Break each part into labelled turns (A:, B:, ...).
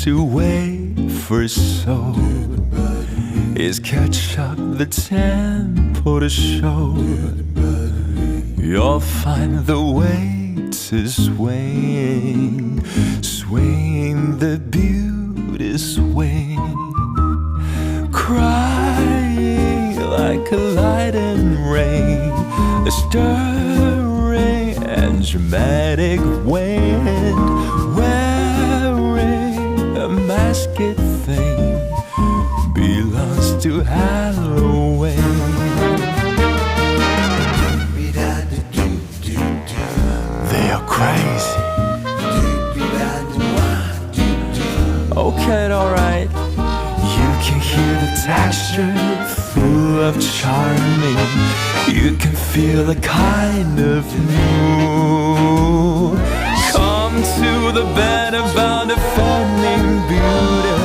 A: to wait for so is catch up the tempo to show. You'll find the weight is swaying, swaying the beauty swing, crying like a light and rain, a stirring and dramatic wind, wearing a masked thing, belongs to Halloween. They are crazy. Okay, alright. You can hear the texture full of charming. You can feel the kind of mood. Come to the bed about defending beauty.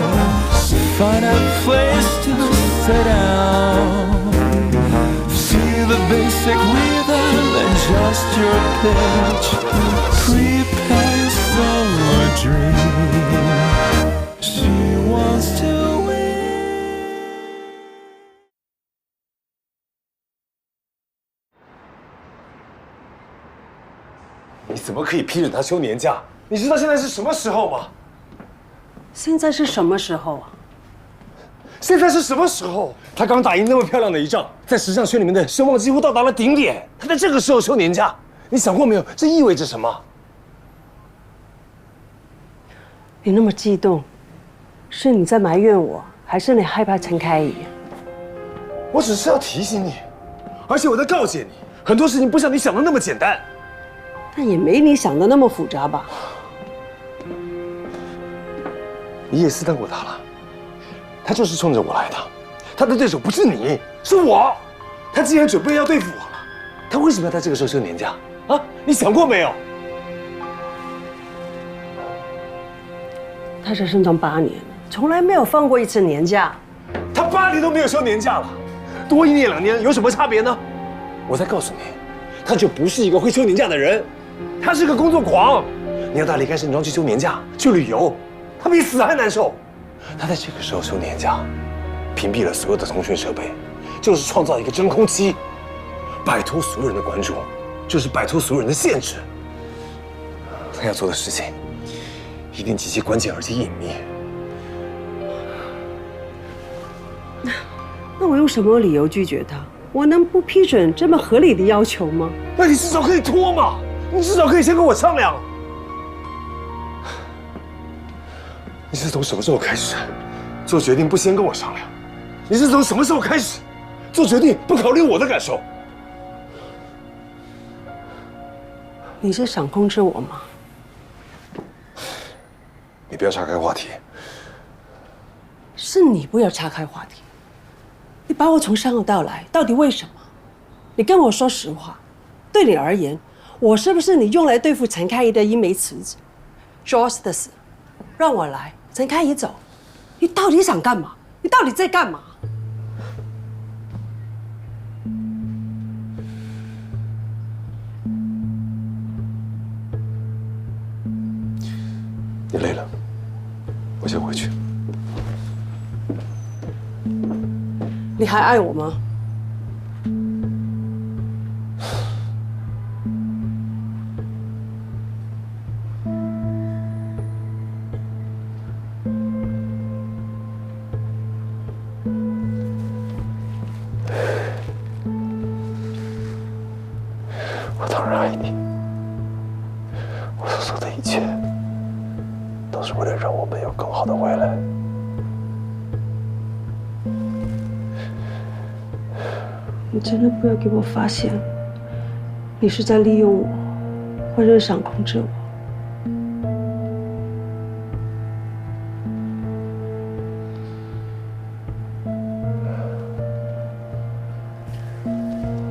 A: Find a place to sit down. Feel the basic rhythm and just your pitch. Prepare yourself a dream. She wants to win.
B: 你怎么可以批准他休年假？你知道现在是什么时候吗？
C: 现在是什么时候啊？
B: 现在是什么时候？他刚打赢那么漂亮的一仗，在时尚圈里面的声望几乎到达了顶点。他在这个时候休年假，你想过没有？这意味着什么？
C: 你那么激动，是你在埋怨我，还是你害怕陈开怡？
B: 我只是要提醒你，而且我在告诫你，很多事情不像你想的那么简单。
C: 但也没你想的那么复杂吧？
B: 你也试探过他了，他就是冲着我来的，他的对手不是你，是我。他既然准备要对付我了，他为什么要在这个时候休年假啊？你想过没有？
C: 他是身长8年，从来没有放过一次年假。
B: 他8年都没有休年假了，多1年2年有什么差别呢？我再告诉你，他就不是一个会休年假的人，他是个工作狂。你要他离开盛庄去休年假去旅游，他比死还难受。他在这个时候休年假，屏蔽了所有的通讯设备，就是创造一个真空期，摆脱所有人的关注，就是摆脱所有人的限制。他要做的事情，一定极其关键而且隐秘。
C: 那我用什么理由拒绝他？我能不批准这么合理的要求吗？
B: 那你至少可以拖嘛，你至少可以先跟我商量。你是从什么时候开始做决定不先跟我商量？你是从什么时候开始做决定不考虑我的感受？
C: 你是想控制我吗？
B: 你不要岔开话题。
C: 是你不要岔开话题。你把我从上澳到来，到底为什么？你跟我说实话，对你而言，我是不是你用来对付陈开怡的一枚棋子 ？Joyce 的死，让我来，陈开怡走，你到底想干嘛？你到底在干嘛？
B: 你累了，我先回去。
C: 你还爱我吗？
B: 我当然爱你，我所做的一切都是为了让我们有更好的未来。
C: 你真的不要给我发现，你是在利用我，或者想控制我。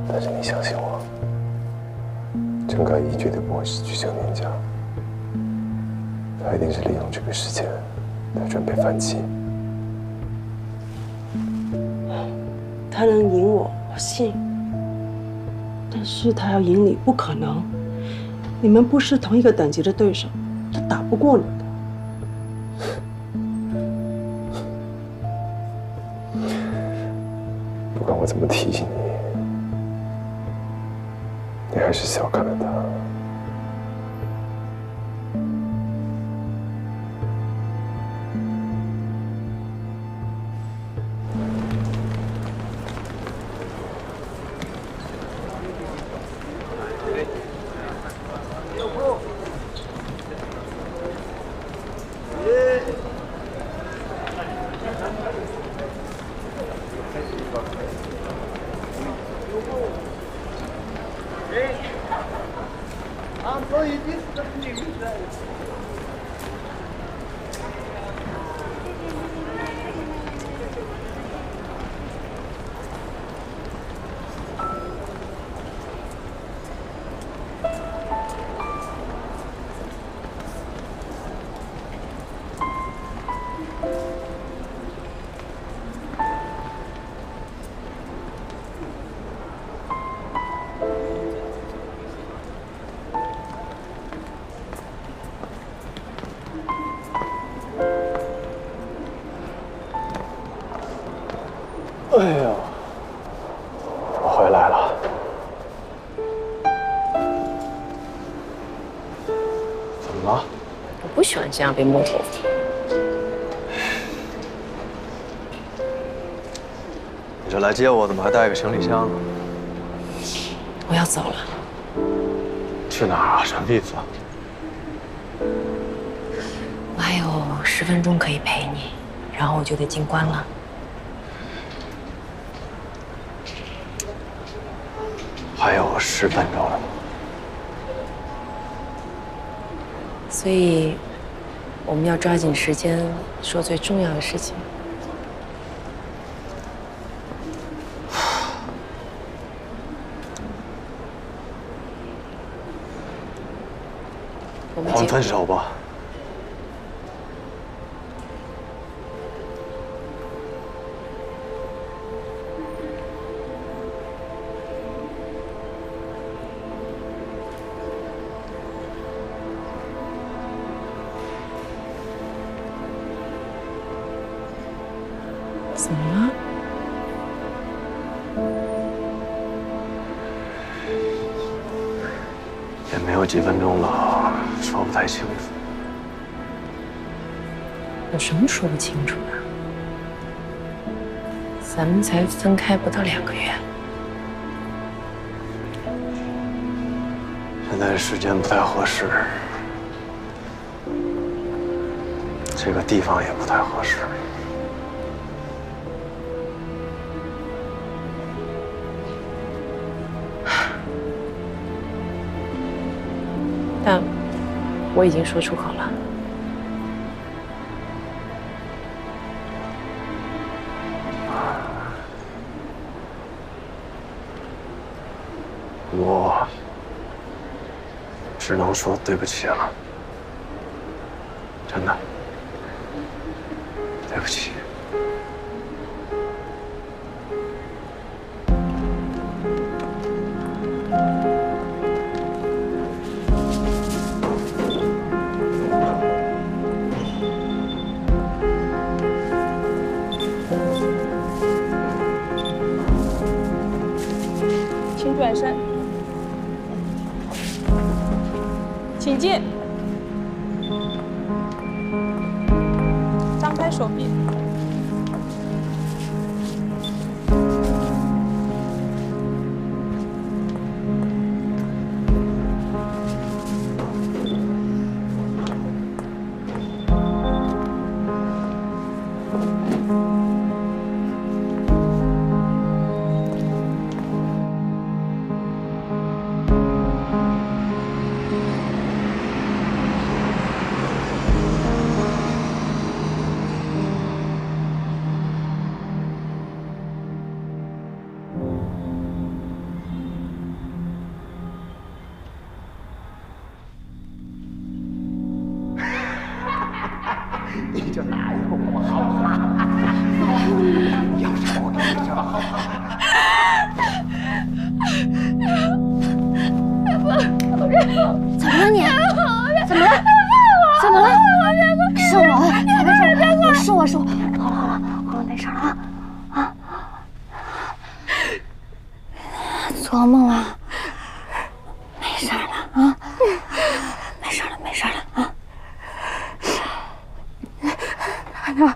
B: 但是你相信我，陈开怡绝对不会失去休年假，他一定是利用这个时间来准备反击。
C: 他能赢我，我信。但是他要赢你，不可能。你们不是同一个等级的对手，他打不过你的。
B: 不管我怎么提醒你，你还是小看了他。哎呀，我回来了。怎么了？
D: 我不喜欢这样被摸头发。
B: 你这来接我，怎么还带个行李箱呢？
D: 我要走了。
B: 去哪儿啊？什么意思啊？
D: 我还有10分钟可以陪你，然后我就得进关了。
B: 还有10分钟了。
D: 所以，我们要抓紧时间说最重要的事情。我们
B: 我们分手吧。
D: 怎么了？
B: 也没有几分钟了，说不太清楚。
D: 有什么说不清楚的？咱们才分开不到2个月。
B: 现在时间不太合适，这个地方也不太合适。
D: 但我已经说出口了。
B: 我只能说对不起了，真的，对不起。
E: 请转身，请进，张开手臂，
F: 做噩梦了？没事了啊，没事了，没事了啊。
G: 大娘，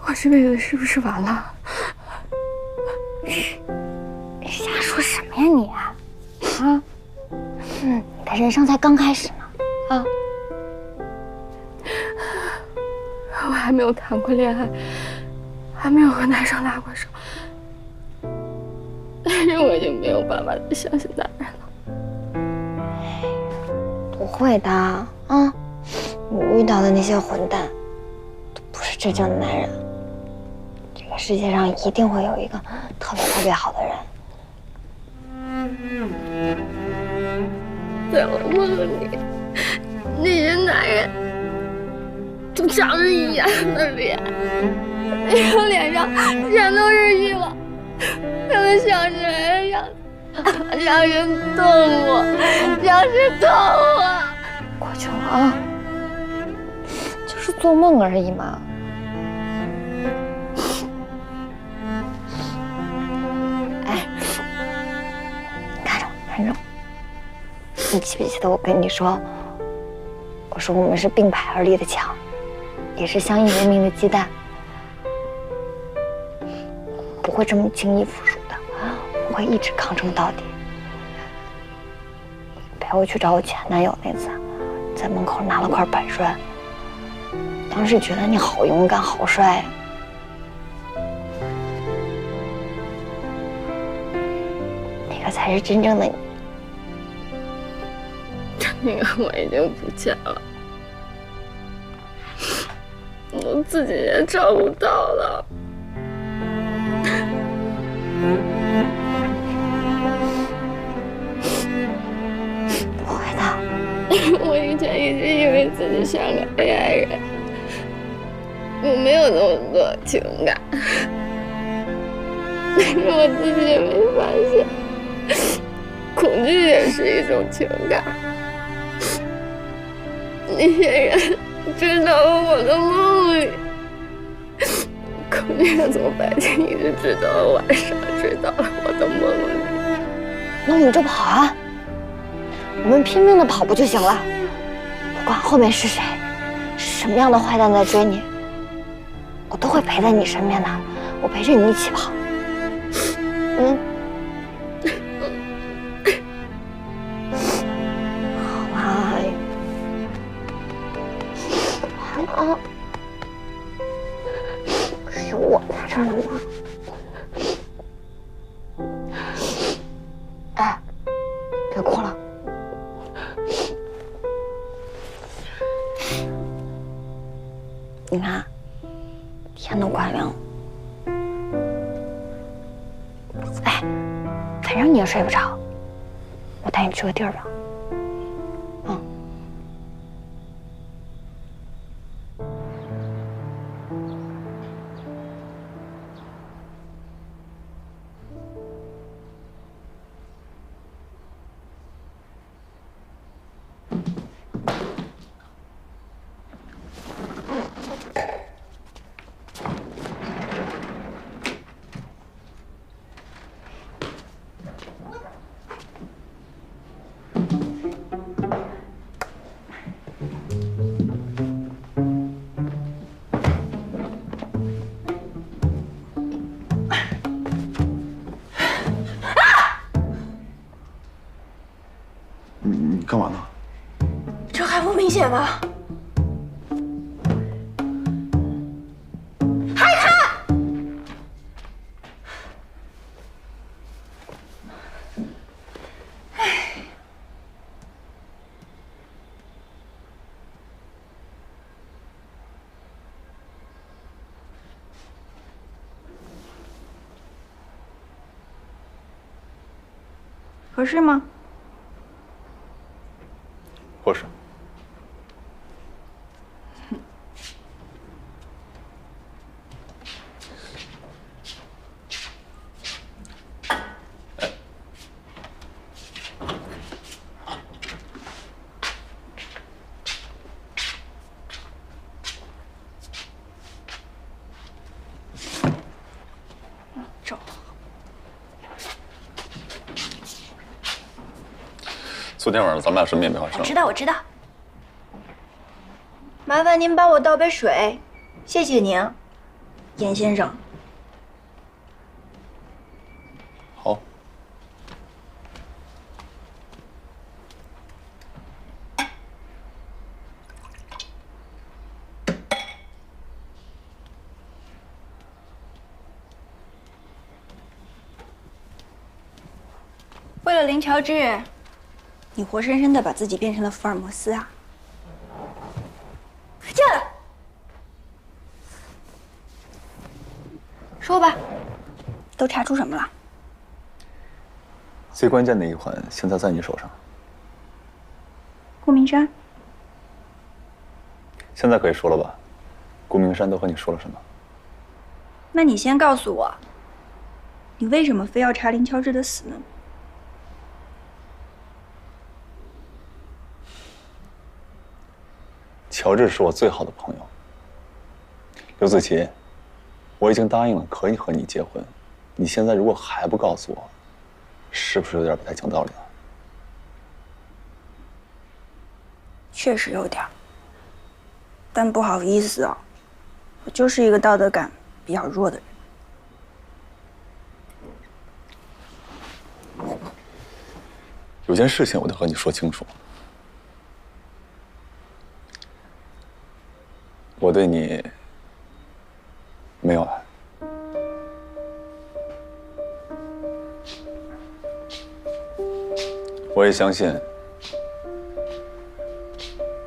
G: 我这辈子是不是完了？
F: 你瞎说什么呀你？啊？你的人生才刚开始呢，啊！
G: 我还没有谈过恋爱，还没有和男生拉过手，但是我已经没有办法再相信男人了。
F: 不会的啊，你遇到的那些混蛋，都不是真正的男人。这个世界上一定会有一个特别特别好的人。
G: 在我梦里，那些男人都长着一样的脸，那张脸上全都是欲望，他们像是人一样，像是动物，像是动物。
F: 过去了啊，就是做梦而已嘛。哎，看着我，看着我。你记不记得我跟你说，我说我们是并排而立的墙，也是相依为命的鸡蛋，不会这么轻易服输的，我会一直抗争到底。陪我去找我前男友那次，在门口拿了块板砖，当时觉得你好勇敢，好帅呀。那个才是真正的你。
G: 那个我已经不见了，我自己也找不到了。
F: 不会的，
G: 我以前一直以为自己像个 AI 人，我没有那么多情感，但是我自己也没发现，恐惧也是一种情感。那些人知道了我的梦里，恐惧的从白天一直知道了晚上，知道了我的梦里。
F: 那我们就跑啊！我们拼命的跑步就行了，不管后面是谁，什么样的坏蛋在追你，我都会陪在你身边的，我陪着你一起跑。好啊，是我在这儿呢。哎，别哭了。你看，天都快亮了。哎，反正你也睡不着，我带你去个地儿吧。
H: 你干嘛呢？
E: 这还不明显吗？合适吗？
H: 合适。
E: 走。
H: 昨天晚上咱们俩什么也没发生。
E: 我知道，我知道。麻烦您帮我倒杯水，谢谢您，严先生。
H: 好。
E: 为了林乔治，你活生生的把自己变成了福尔摩斯啊！进来，说吧，都查出什么了？
H: 最关键的一环现在在你手上。
E: 顾明山，
H: 现在可以说了吧？顾明山都和你说了什么？
E: 那你先告诉我，你为什么非要查林乔治的死呢？
H: 乔治是我最好的朋友。刘子琪，我已经答应了可以和你结婚，你现在如果还不告诉我，是不是有点不太讲道理了？
E: 确实有点，但不好意思啊，我就是一个道德感比较弱的人。
H: 有件事情我得和你说清楚。我对你没有爱。我也相信，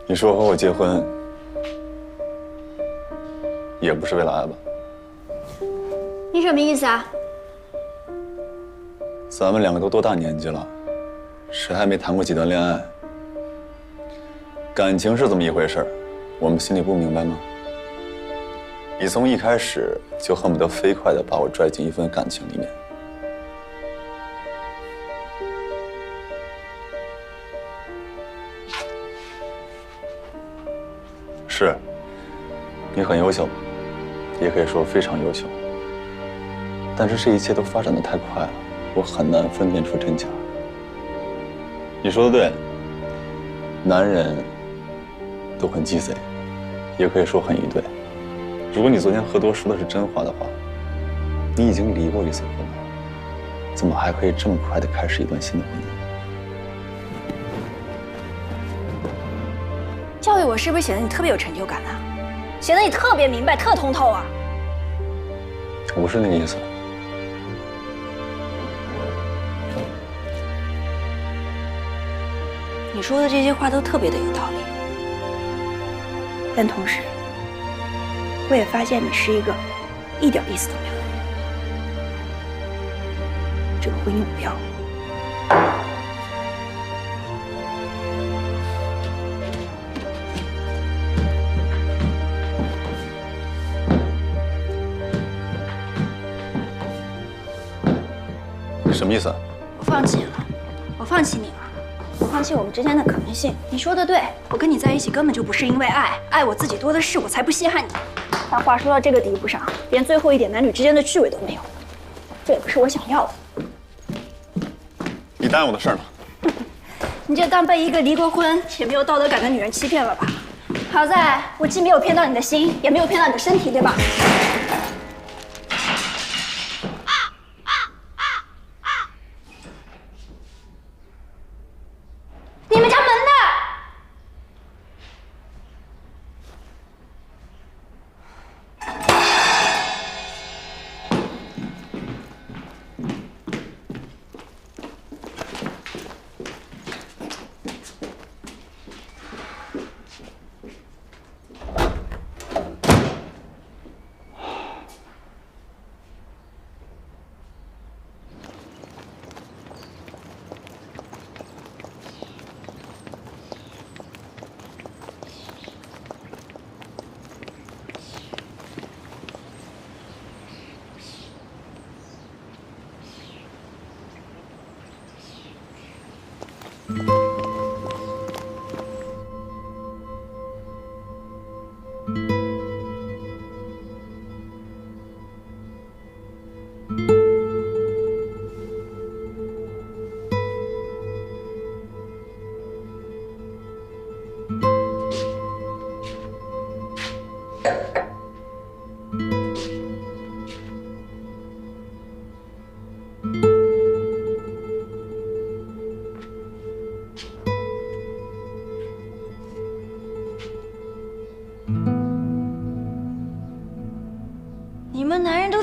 H: 你说和我结婚，也不是为了爱吧？
E: 你什么意思啊？
H: 咱们两个都多大年纪了，谁还没谈过几段恋爱？感情是这么一回事儿，我们心里不明白吗？你从一开始就恨不得飞快地把我拽进一份感情里面。是，你很优秀，也可以说非常优秀。但是这一切都发展得太快了，我很难分辨出真假。你说的对，男人都很鸡贼，也可以说很愚钝。如果你昨天喝多说的是真话的话，你已经离过一次婚了，怎么还可以这么快地开始一段新的婚姻？
E: 教育我是不是显得你特别有成就感啊？显得你特别明白、特通透啊？
H: 我不是那个意思。
E: 你说的这些话都特别的有道理，但同时，我也发现你是一个一点意思都没有的人。这个婚姻目标，
H: 什么意思啊？
E: 我放弃了，我放弃你了。我放弃我们之间的可能性。你说的对，我跟你在一起根本就不是因为爱，爱我自己多的是，我才不稀罕你。但话说到这个地步上，连最后一点男女之间的趣味都没有，这也不是我想要的。
H: 你答应我的事儿呢？
E: 你就当被一个离过婚也没有道德感的女人欺骗了吧？好在我既没有骗到你的心，也没有骗到你的身体，对吧？你们家门呢？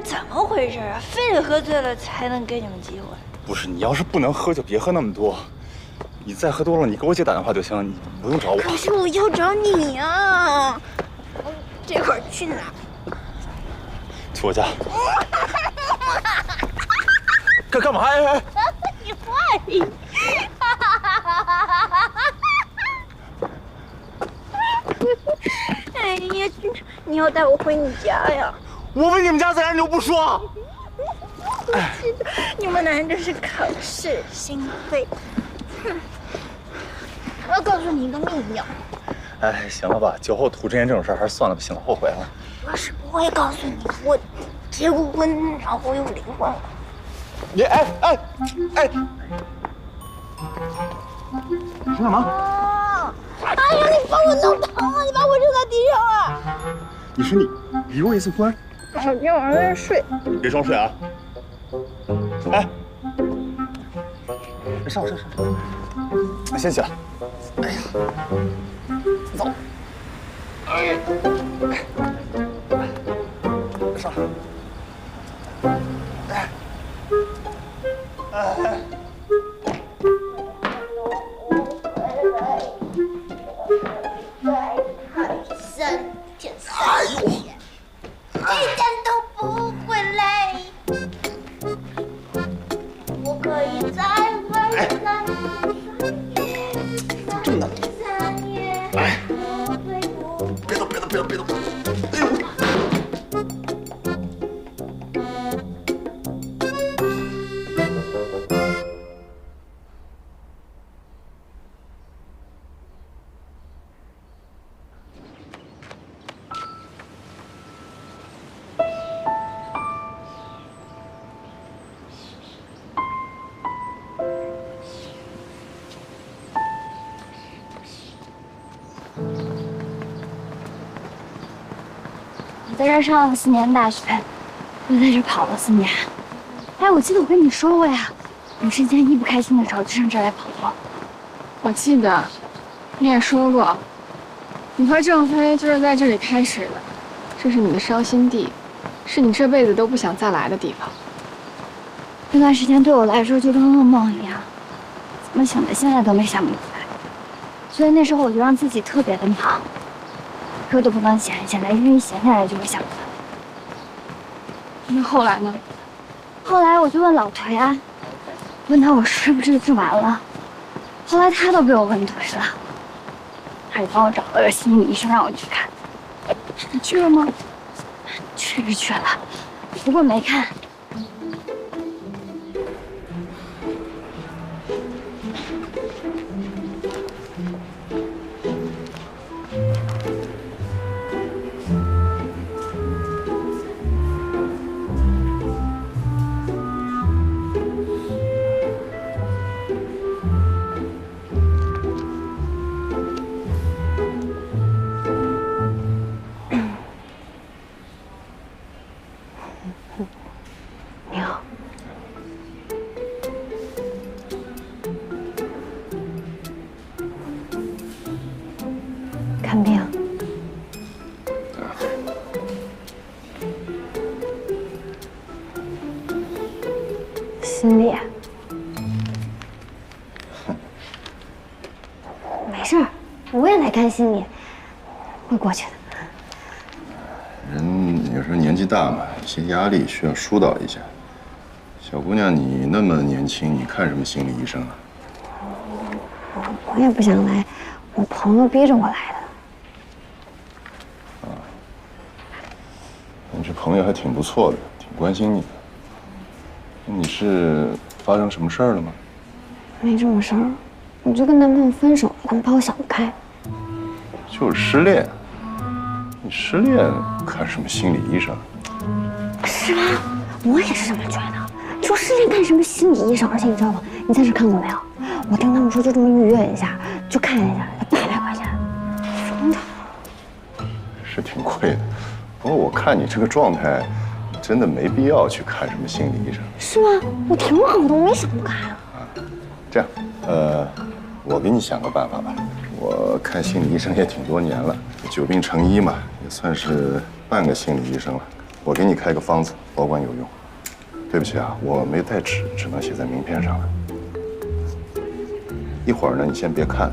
E: 怎么回事啊？非得喝醉了才能给你们机会？
H: 不是，你要是不能喝就别喝那么多，你再喝多了，你给我姐打电话就行，你不用找我。
E: 可是我要找你啊！这会儿去哪？
H: 去我家。干嘛呀？
E: 你坏！哎呀，你要带我回你家呀？
H: 我问你们家在哪，你又不说。
E: 你们男人真是口是心非。哼！我要告诉你一个秘密。
H: 哎，行了吧，酒后吐真言这种事儿还是算了吧，行了，后悔了。
E: 我是不会告诉你，我结过婚，然后我又离婚了。
H: 你哎！你干嘛？
E: 哎呀，你把我弄疼了，你把我扔在地上了。
H: 你说你离过一次婚？
E: 我今天晚上在这睡。
H: 别装睡啊！哎，上，先起来。哎呀，走。哎，上。
E: 哎呦！一点都不会累，我可以在未来
H: 这么难读。哎，别动！哎呦！
F: 我在这儿上了4年大学，又在这跑了4年。哎，我记得我跟你说过呀，你之前一不开心的时候就上这儿来跑步。
G: 我记得，你也说过，你和郑飞就是在这里开始的，这是你的伤心地，是你这辈子都不想再来的地方。
F: 那段时间对我来说就跟噩梦一样，怎么想的现在都没想明白。所以那时候我就让自己特别的忙，歌都不能闲下来，因为一闲下来就会想他。
G: 那后来呢？
F: 后来我就问老颓啊，问他我是不是治完了。后来他都被我问颓了，他也帮我找了个心理医生让我去看。
G: 你去了吗？
F: 去是去了，不过没看。你好，看病。心里。没事儿，我也来看心理，会过去的。
I: 人有时候年纪大嘛，一些压力需要疏导一下。小姑娘，你那么年轻，你看什么心理医生啊？
F: 我也不想来，我朋友逼着我来的。
I: 你这朋友还挺不错的，挺关心你的。你是发生什么事儿了吗？
F: 没什么事儿，我就跟男朋友分手了，他们把我想不开。
I: 就是失恋。你失恋看什么心理医生？
F: 是吧？我也是这么觉得。就失恋看什么心理医生？而且你知道吗？你在这看过没有？我听他们说，就这么预约一下，就看一下，才800块钱，疯了。
I: 是挺贵的，不过我看你这个状态，真的没必要去看什么心理医生。
F: 是吗？我挺好的，我没想不开啊。
I: 这样，我给你想个办法吧。我看心理医生也挺多年了，久病成医嘛，也算是半个心理医生了。我给你开个方子，保管有用。对不起啊，我没带纸，只能写在名片上了。一会儿呢，你先别看，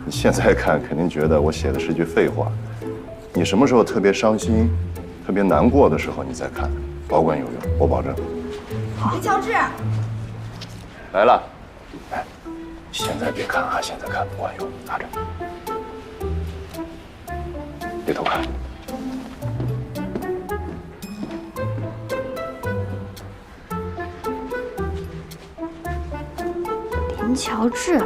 I: 你现在看肯定觉得我写的是句废话。你什么时候特别伤心、特别难过的时候，你再看，保管有用，我保证。
E: 好，乔治，
I: 来了，哎，现在别看啊，现在看不管用，拿着，别偷看。
F: 林乔治，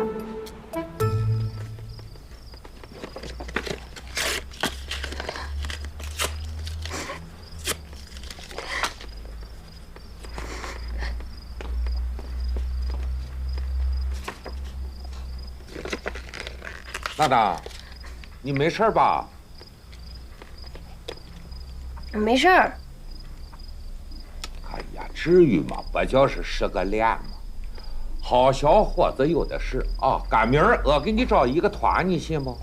J: 娜娜，你没事吧？
F: 没事儿。
J: 哎呀，至于吗？不就是失个恋吗？好小伙子有的是啊！赶明儿我给你找一个团，你信不？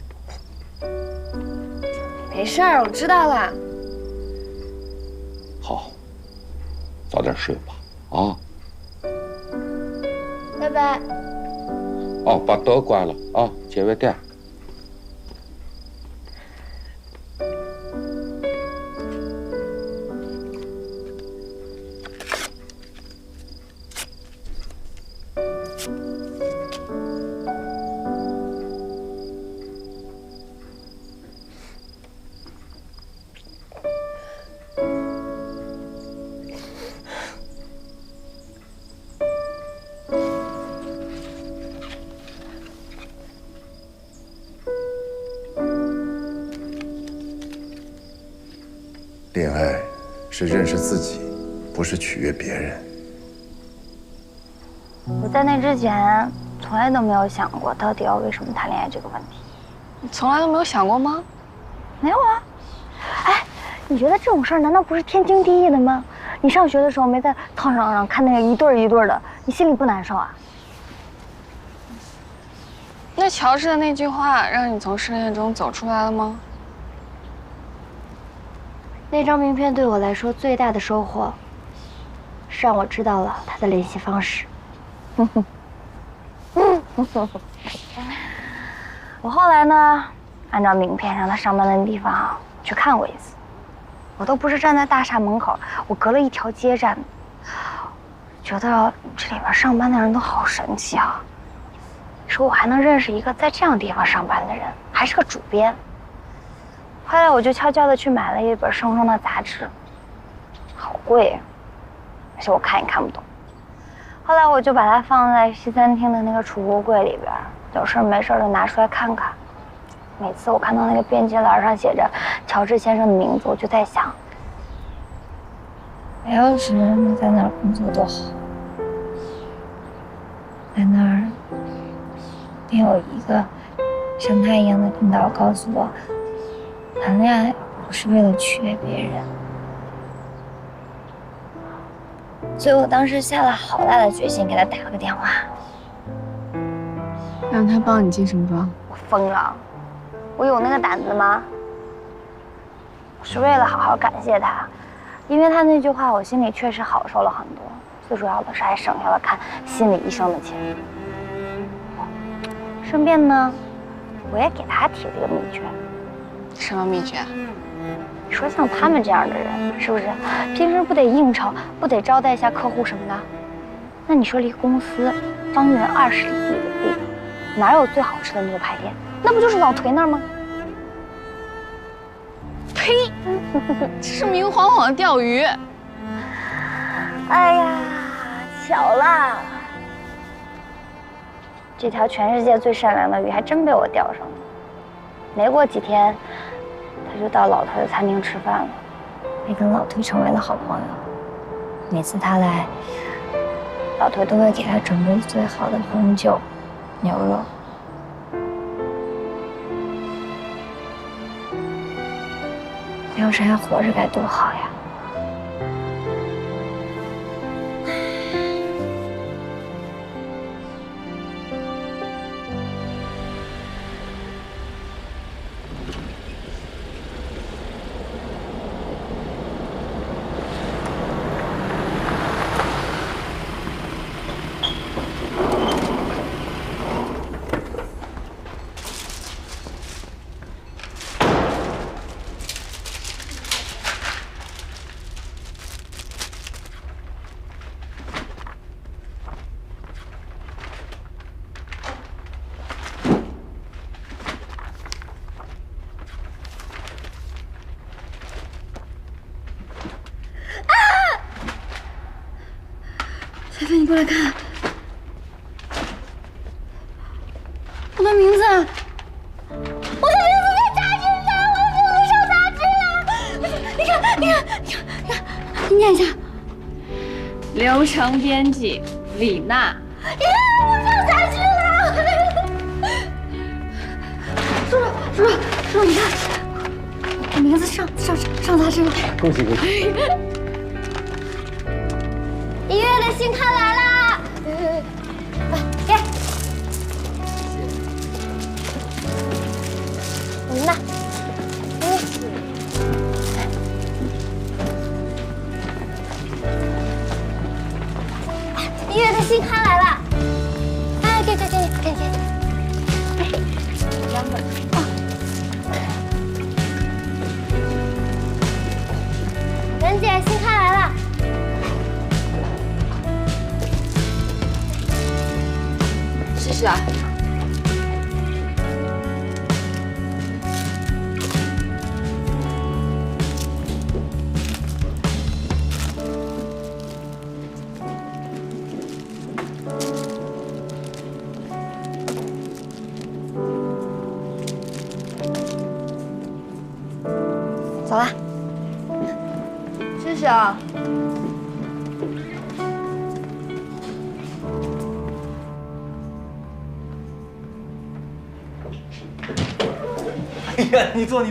F: 没事儿，我知道了。
J: 好，早点睡吧，啊！
F: 拜拜。
J: 哦，把灯关了啊，节约电。
K: 恋爱是认识自己，不是取悦别人。
F: 我在那之前从来都没有想过到底要为什么谈恋爱这个问题。
G: 你从来都没有想过吗？
F: 没有啊。哎，你觉得这种事儿难道不是天经地义的吗？你上学的时候没在操场上看那个一对儿一对儿的，你心里不难受啊？
G: 那乔治的那句话让你从失恋中走出来了吗？
F: 那张名片对我来说最大的收获，是让我知道了他的联系方式。我后来呢，按照名片上他上班的地方去看过一次。我都不是站在大厦门口，我隔了一条街站。觉得这里边上班的人都好神奇啊！说我还能认识一个在这样地方上班的人，还是个主编。后来我就悄悄地去买了一本生生的杂志，好贵，而且我看也看不懂。后来我就把它放在西餐厅的那个储物柜里边，有事没事就拿出来看看。每次我看到那个编辑栏上写着乔治先生的名字，我就在想，我要是能在那儿工作多好，在那儿得有一个像他一样的领导告诉我，谈恋爱不是为了取悦别人。所以我当时下了好大的决心，给他打了个电话，
G: 让他帮你进什么妆？
F: 我疯了，我有那个胆子吗？我是为了好好感谢他，因为他那句话，我心里确实好受了很多。最主要的是还省下了看心理医生的钱。顺便呢，我也给他提了一个秘诀。
G: 什么秘诀？
F: 你说像他们这样的人，是不是平时不得应酬，不得招待一下客户什么的？那你说离公司方圆20里地的地方，哪有最好吃的牛排店？那不就是老颓那儿吗？
G: 呸！这是明晃晃的钓鱼。
F: 哎呀，巧了，这条全世界最善良的鱼还真被我钓上了。没过几天，他就到老颓的餐厅吃饭了，也跟老颓成为了好朋友。每次他来，老颓都会给他准备最好的红酒、牛肉。要是还活着该多好呀！
G: 你过来看，我的名字，我的名字在杂志上，我的名字上杂志了。你看，你念一下。
D: 流程编辑李娜。
G: 我上杂志了。叔叔，你看，我名字上杂志了。
B: 恭喜恭喜！1
G: 月的新刊来啦！给，你们的。1月的新刊来了！哎，给，2本。文姐，新刊来了。
D: 试试啊。
F: 走啦。
D: 试试啊。
B: 哎呀，你坐。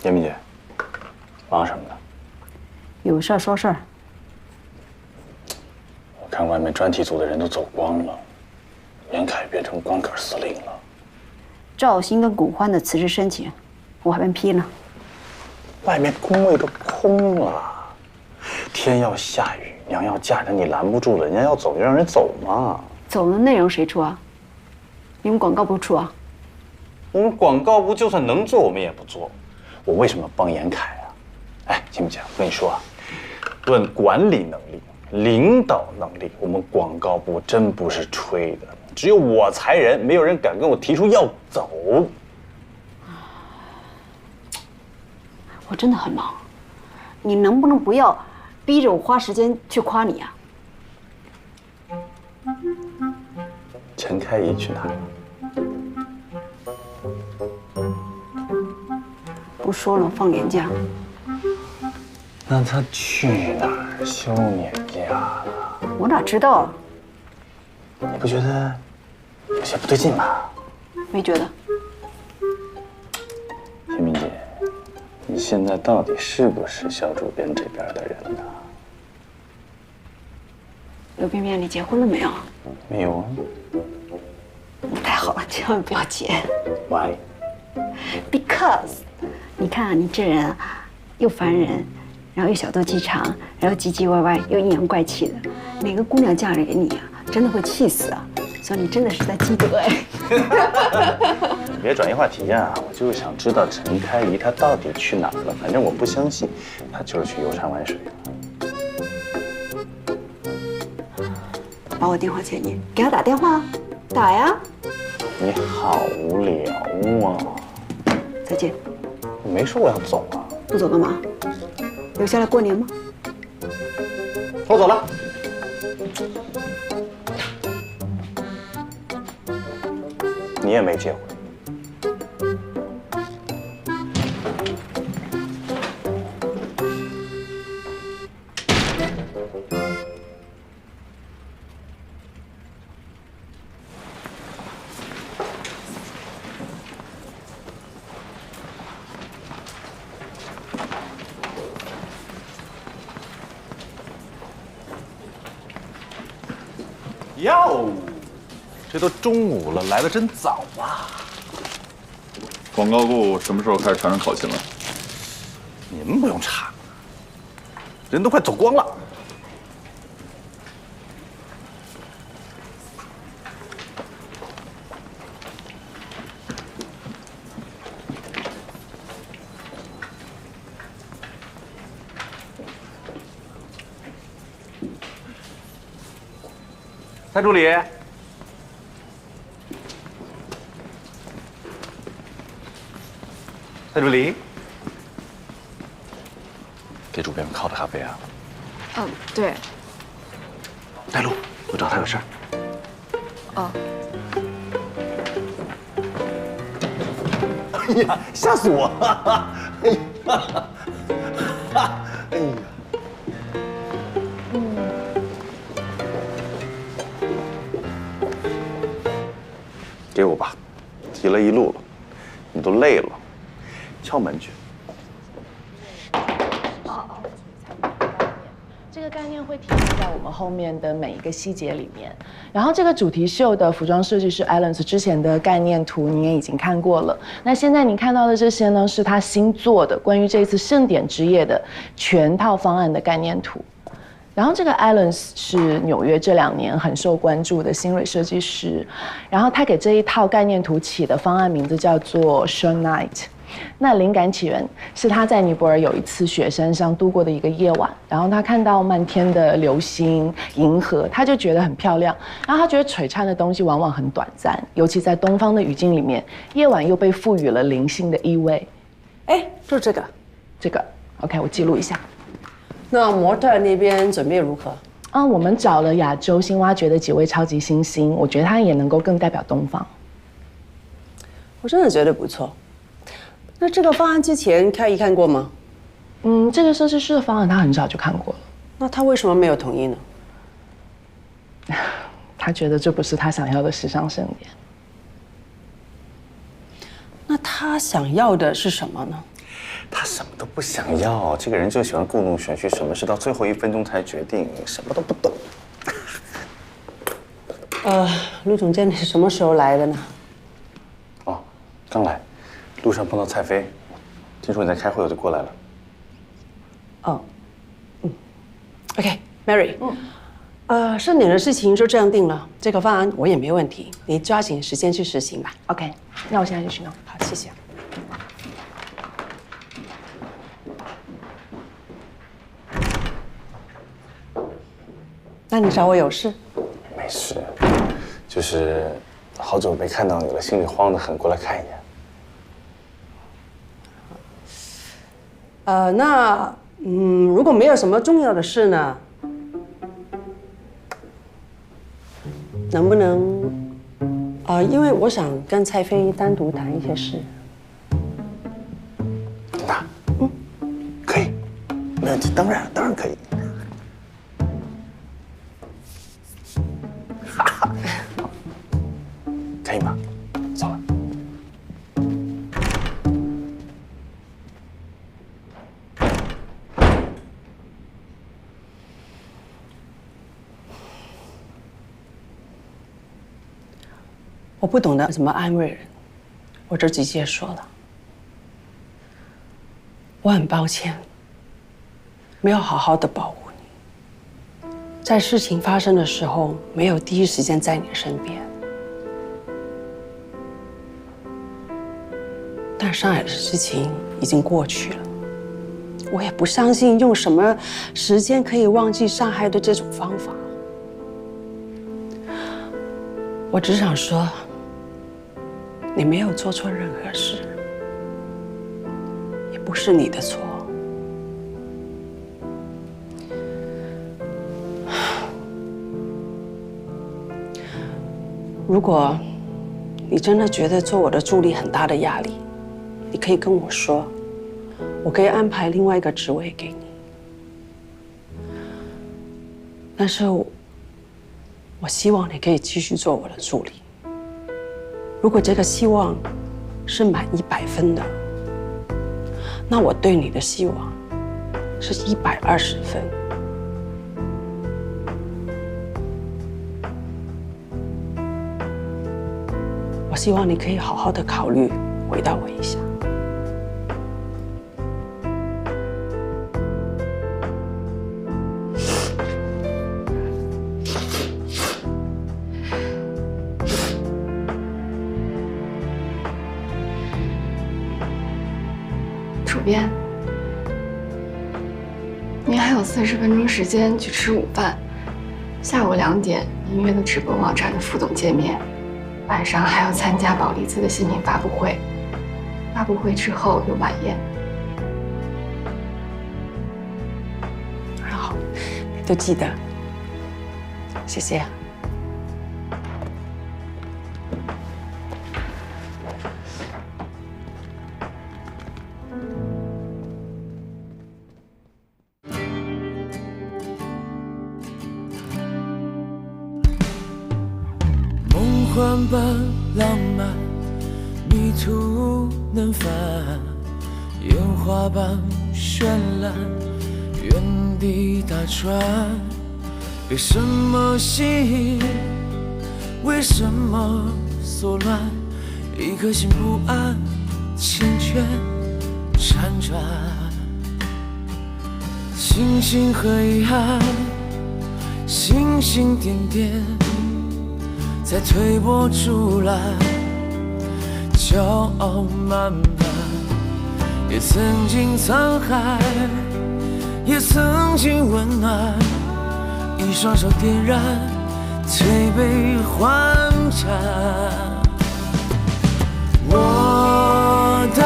H: 严明姐，忙什么呢？
C: 有事儿说事儿。
H: 我看外面专题组的人都走光了，严凯变成光杆司令了。
C: 赵鑫跟巩欢的辞职申请，我还没批呢。
H: 外面工位都空了，天要下雨，娘要嫁人，你拦不住了，人家要走就让人走嘛。
C: 走的内容谁出啊？你们广告部出啊？
H: 我们广告部就算能做，我们也不做。我为什么要帮严凯啊？哎，金木姐，我跟你说啊，论管理能力、领导能力，我们广告部真不是吹的。只有我裁人，没有人敢跟我提出要走。
C: 我真的很忙，你能不能不要逼着我花时间去夸你啊？
H: 陈开怡去哪儿了？
C: 不说了，放年假。
H: 那他去哪儿休年假了？
C: 我哪知道啊？
H: 你不觉得有些不对劲吗？
C: 没觉得。
H: 秦明姐，你现在到底是不是肖主编这边的人呢？
C: 刘边边，你结婚了没有？
H: 没有啊。
C: 太好了，千万不要结。
H: Why？
C: Because， 你看啊，你这人啊，又烦人，然后又小肚鸡肠，然后唧唧歪歪，又阴阳怪气的，哪个姑娘嫁给你啊，真的会气死啊！所以你真的是在积德哎。
H: 你别转移话题啊！我就是想知道陈开怡她到底去哪儿了。反正我不相信，她就是去游山玩水了。
C: 把我电话借你，给他打电话，打呀。
H: 你好无聊啊！
C: 再见。
H: 我没说我要走啊。
C: 不走干嘛？留下来过年吗？
H: 我走了。你也没结婚。
B: 哟，这都中午了，来的真早啊！
L: 广告部什么时候开始查人考勤了？
B: 你们不用查，人都快走光了。蔡助理。蔡助理，
H: 给主编们泡的咖啡啊。
G: 嗯，对。
B: 带路，我找他有事儿。
G: 哦。
B: 哎呀，吓死我了！哎呀，哎呀。
H: 给我吧，提了一路了，你都累了，敲门去。
M: 这个概念会体现在我们后面的每一个细节里面。然后这个主题秀的服装设计师 Allen 之前的概念图你也已经看过了。那现在你看到的这些呢，是他新做的关于这次盛典之夜的全套方案的概念图。然后这个 Allen 是纽约这2年很受关注的新锐设计师，然后他给这一套概念图起的方案名字叫做 Show Night。那灵感起源是他在尼泊尔有一次雪山上度过的一个夜晚，然后他看到漫天的流星、银河，他就觉得很漂亮。然后他觉得璀璨的东西往往很短暂，尤其在东方的语境里面，夜晚又被赋予了灵性的意味。
C: 哎，就这个
M: ，OK， 我记录一下。
C: 那模特那边准备如何？
M: 我们找了亚洲新挖掘的几位超级新星，我觉得他也能够更代表东方。
C: 我真的觉得不错。那这个方案之前看过吗？
M: 这个设计师的方案他很早就看过了。
C: 那他为什么没有同意呢？
M: 他觉得这不是他想要的时尚盛典。
C: 那他想要的是什么呢？
H: 他什么都不想要，这个人就喜欢故弄玄虚，什么事到最后1分钟才决定，什么都不懂。
C: 陆总监，你是什么时候来的呢？
H: 哦，刚来，路上碰到蔡飞，听说你在开会，我就过来了。
C: 哦，OK，Mary，盛典的事情就这样定了，这个方案我也没问题，你抓紧时间去实行吧。
M: OK， 那我现在就去弄。
C: 好，谢谢。那你找我有事？
H: 没事，就是好久没看到你了，心里慌得很，过来看一眼。
C: 如果没有什么重要的事呢，能不能因为我想跟蔡飞单独谈一些事。
H: 那可以，没问题，当然可以。可以吗？走了。
C: 我不懂得怎么安慰人，我就直接说了。我很抱歉，没有好好的保护你，在事情发生的时候没有第一时间在你身边。但上海的事情已经过去了，我也不相信用什么时间可以忘记上海的这种方法。我只想说，你没有做错任何事，也不是你的错。如果你真的觉得做我的助理很大的压力，你可以跟我说，我可以安排另外一个职位给你。但是我希望你可以继续做我的助理。如果这个希望是满100分的，那我对你的希望是120分。我希望你可以好好的考虑，回答我一下。
G: 主编，您还有40分钟时间去吃午饭，下午2点
N: 音乐的直播网站的副总见面，晚上还要参加宝丽兹的新品发布会，发布会之后有晚宴。
D: 好，都记得，谢谢。
A: 梦幻般浪漫，迷途能返，烟花般绚烂，原地打转。被什么吸引？为什么所乱？一颗心不安，缱绻辗转。星星和遗憾，星星点点。在推波助澜，骄傲慢慢，也曾经沧海，也曾经温暖，一双手点燃，推杯换盏。我的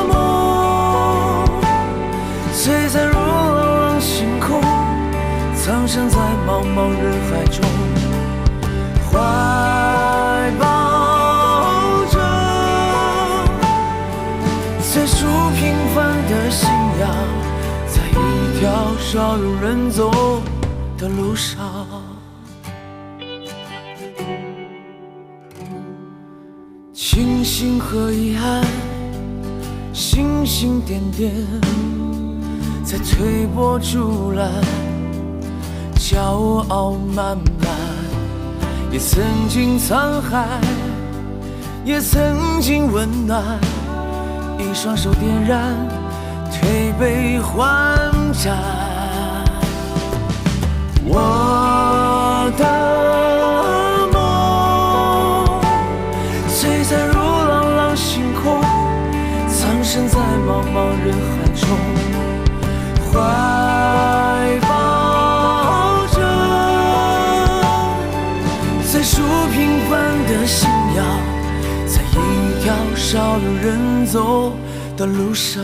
A: 梦，璀璨如朗朗星空，藏身在茫茫人海中。怀抱着最初平凡的信仰，在一条少有人走的路上。庆幸和遗憾，星星点点，在推波助澜，骄傲慢慢。也曾经沧海，也曾经温暖，一双手点燃，推杯换盏。我的梦，璀璨如朗朗星空，藏身在茫茫人海中，怀抱着最初平凡的信仰，在一条少有人走的路上。